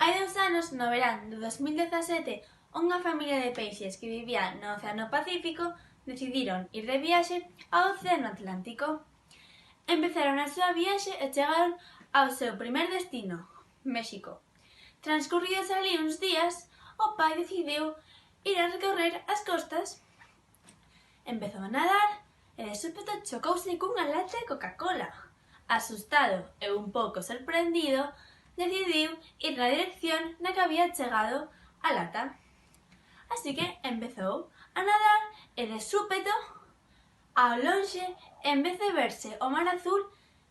Hai 2 anos, no verán de 2017, unha familia de peixes que vivía no Océano Pacífico decidiron ir de viaxe ao Océano Atlántico. Empezaron a súa viaxe e chegaron ao seu primer destino, México. Transcurridos ali uns días, o pai decidiu ir a recorrer as costas. Empezou a nadar e de súpeto chocouse cunha lata de Coca-Cola. Asustado e un pouco sorprendido, decidiu ir na dirección na que había chegado a lata. Así que empezou a nadar e de súpeto, ao lonxe, en vez de verse o mar azul,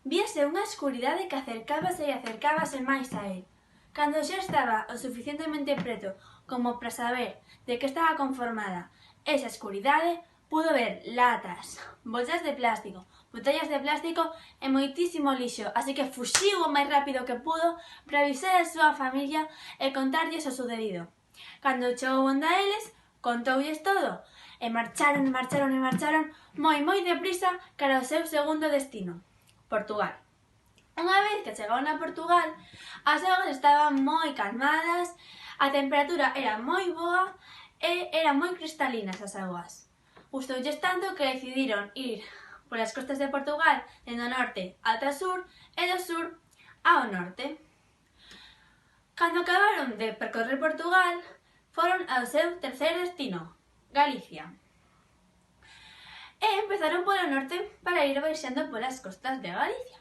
víase unha escuridade que acercábase máis a él. Cando xa estaba o suficientemente preto como para saber de que estaba conformada esa escuridade, pudo ver latas, bolsas de plástico, botellas de plástico e moitísimo lixo, así que fuxiu o máis rápido que pudo para avisar a súa familia e contarlles o sucedido. Cando chegou onde a eles, contoulles todo e marcharon moi deprisa cara ao seu segundo destino, Portugal. Unha vez que chegaron a Portugal, as augas estaban moi calmadas, a temperatura era moi boa e eran moi cristalinas as augas. Gustoulles tanto que decidiron ir polas costas de Portugal dende o norte ata o sur e do sur ao norte. Cando acabaron de percorrer Portugal, foron ao seu terceiro destino, Galicia. E empezaron polo norte para ir baixando polas costas de Galicia,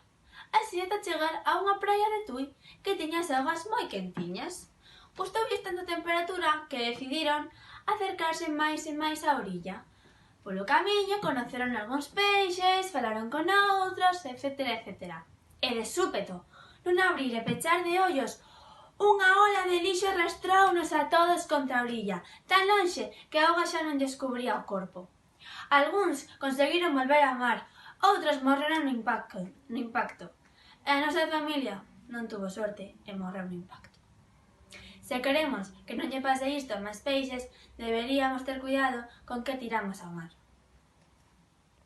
así ata chegar a unha praia de Tui que tiña as augas moi quentiñas. Gustoulles tanto a temperatura que decidiron acercarse máis e máis á orilla. Polo camiño conoceron algúns peixes, falaron con outros, etcétera. E de súpeto, nun abrir e pechar de ollos, unha ola de lixo arrastrounos a todos contra a orilla, tan lonxe que a auga xa non lles cubría o corpo. Algúns conseguiron volver ao mar, outros morreron no impacto. E a nosa familia non tuvo sorte e morreu no impacto. Se queremos que non lle pase isto a máis peixes, deberíamos ter cuidado con que tiramos ao mar.